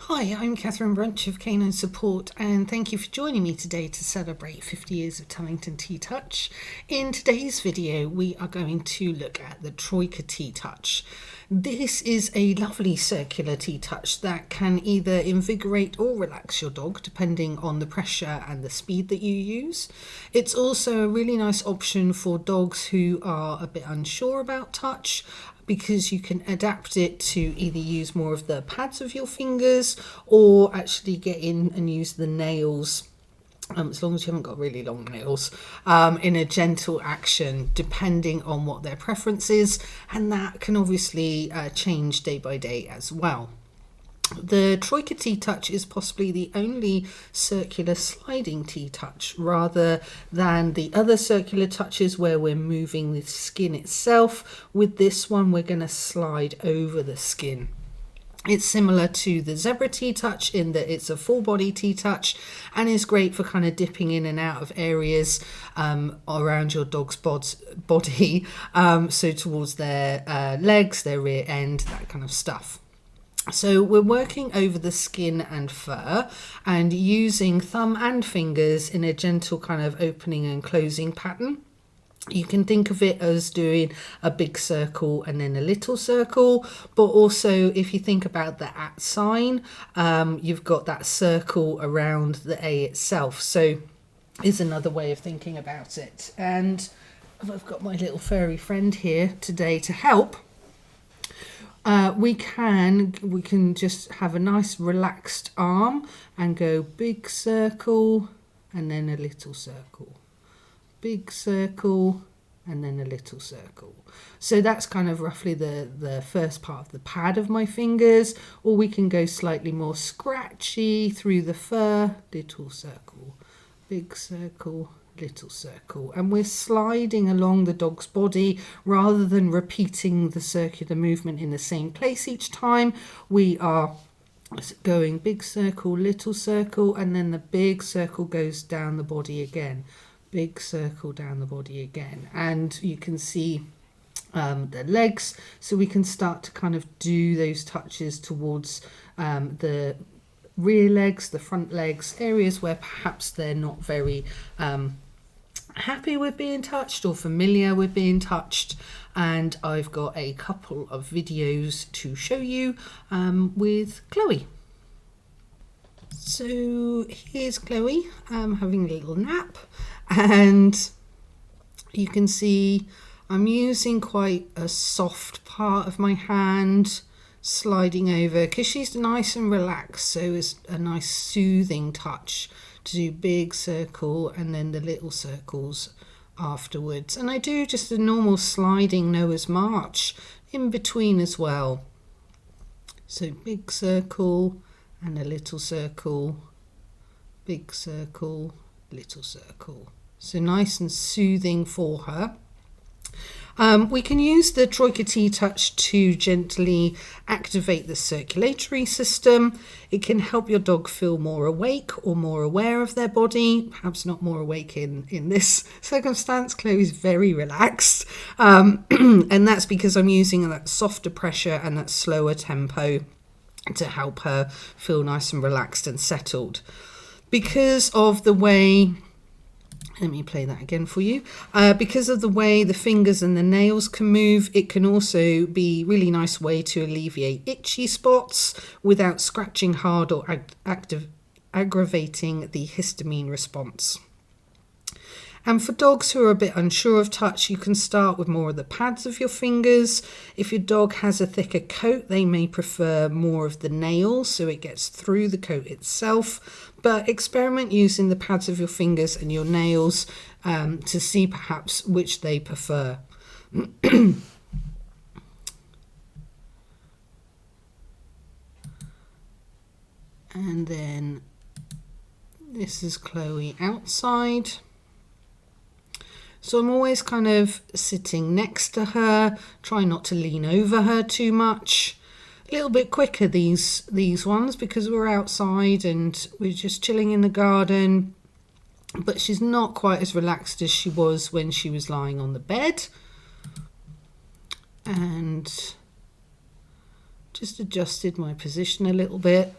Hi, I'm Catherine Brunch of Canine Support, and thank you for joining me today to celebrate 50 years of Tonington TTouch. In today's video, we are going to look at the Troika TTouch. This is a lovely circular TTouch that can either invigorate or relax your dog depending on the pressure and the speed that you use. It's also a really nice option for dogs who are a bit unsure about touch, because you can adapt it to either use more of the pads of your fingers or actually get in and use the nails, as long as you haven't got really long nails, in a gentle action depending on what their preference is, and that can obviously change day by day as well. The Troika TTouch is possibly the only circular sliding TTouch rather than the other circular touches where we're moving the skin itself. With this one, we're going to slide over the skin. It's similar to the Zebra TTouch in that it's a full body TTouch and is great for kind of dipping in and out of areas around your dog's body, so towards their legs, their rear end, that kind of stuff. So we're working over the skin and fur and using thumb and fingers in a gentle kind of opening and closing pattern. You can think of it as doing a big circle and then a little circle, but also if you think about the @ sign, you've got that circle around the A itself. So is another way of thinking about it. And I've got my little furry friend here today to help. We can just have a nice relaxed arm and go big circle and then a little circle, big circle and then a little circle. So that's kind of roughly the first part of the pad of my fingers. Or we can go slightly more scratchy through the fur, little circle, big circle, little circle, and we're sliding along the dog's body rather than repeating the circular movement in the same place each time. We are going big circle, little circle, and then the big circle goes down the body again, big circle down the body again. And you can see the legs, so we can start to kind of do those touches towards the rear legs, the front legs, areas where perhaps they're not very happy with being touched or familiar with being touched. And I've got a couple of videos to show you with Chloe. So here's Chloe having a little nap, and you can see I'm using quite a soft part of my hand, sliding over because she's nice and relaxed, so it's a nice soothing touch to do big circle and then the little circles afterwards. And I do just a normal sliding Noah's March in between as well. So big circle and a little circle, big circle, little circle. So nice and soothing for her. We can use the Troika TTouch to gently activate the circulatory system. It can help your dog feel more awake or more aware of their body, perhaps not more awake in this circumstance. Chloe's very relaxed, and that's because I'm using that softer pressure and that slower tempo to help her feel nice and relaxed and settled. Because of the way, let me play that again for you. Because of the way the fingers and the nails can move, it can also be a really nice way to alleviate itchy spots without scratching hard or aggravating the histamine response. And for dogs who are a bit unsure of touch, you can start with more of the pads of your fingers. If your dog has a thicker coat, they may prefer more of the nails so it gets through the coat itself. But experiment using the pads of your fingers and your nails to see perhaps which they prefer. And then this is Chloe outside. So I'm always kind of sitting next to her, try not to lean over her too much. A little bit quicker these ones because we're outside and we're just chilling in the garden, but she's not quite as relaxed as she was when she was lying on the bed. And just adjusted my position a little bit.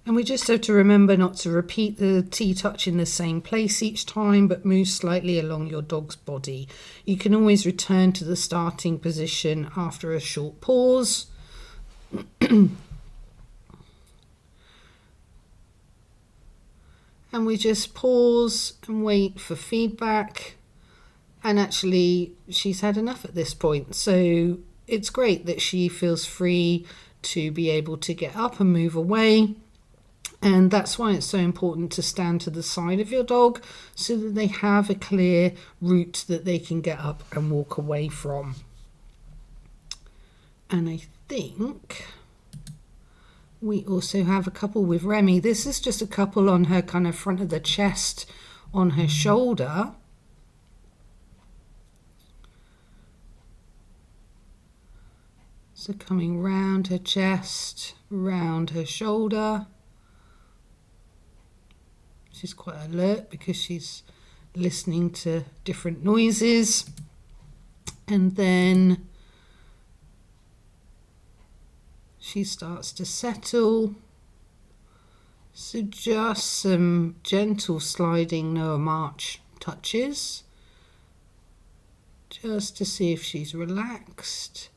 And we just have to remember not to repeat the TTouch in the same place each time, but move slightly along your dog's body. You can always return to the starting position after a short pause. And we just pause and wait for feedback. And actually, she's had enough at this point. So it's great that she feels free to be able to get up and move away. And that's why it's so important to stand to the side of your dog so that they have a clear route that they can get up and walk away from. And I think we also have a couple with Remy. This is just a couple on her kind of front of the chest, on her shoulder. So coming round her chest, round her shoulder. She's quite alert because she's listening to different noises. And then she starts to settle. So just some gentle sliding Noah March touches, just to see if she's relaxed.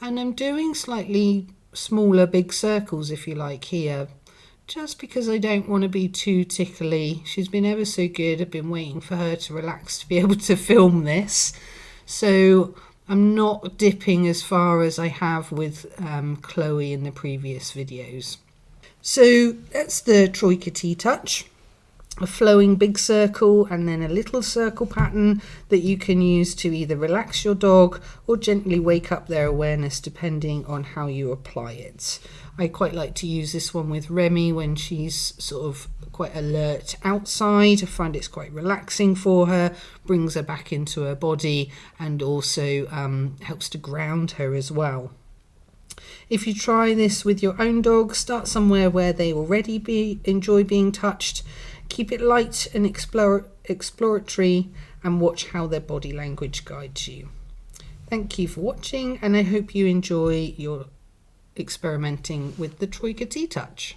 And I'm doing slightly smaller big circles, if you like, here, just because I don't want to be too tickly. She's been ever so good. I've been waiting for her to relax to be able to film this. So I'm not dipping as far as I have with Chloe in the previous videos. So that's the Troika TTouch. A flowing big circle and then a little circle pattern that you can use to either relax your dog or gently wake up their awareness depending on how you apply it. I quite like to use this one with Remy when she's sort of quite alert outside. I find it's quite relaxing for her, brings her back into her body, and also helps to ground her as well. If you try this with your own dog, start somewhere where they already enjoy being touched. Keep it light and exploratory, and watch how their body language guides you. Thank you for watching, and I hope you enjoy your experimenting with the Troika TTouch.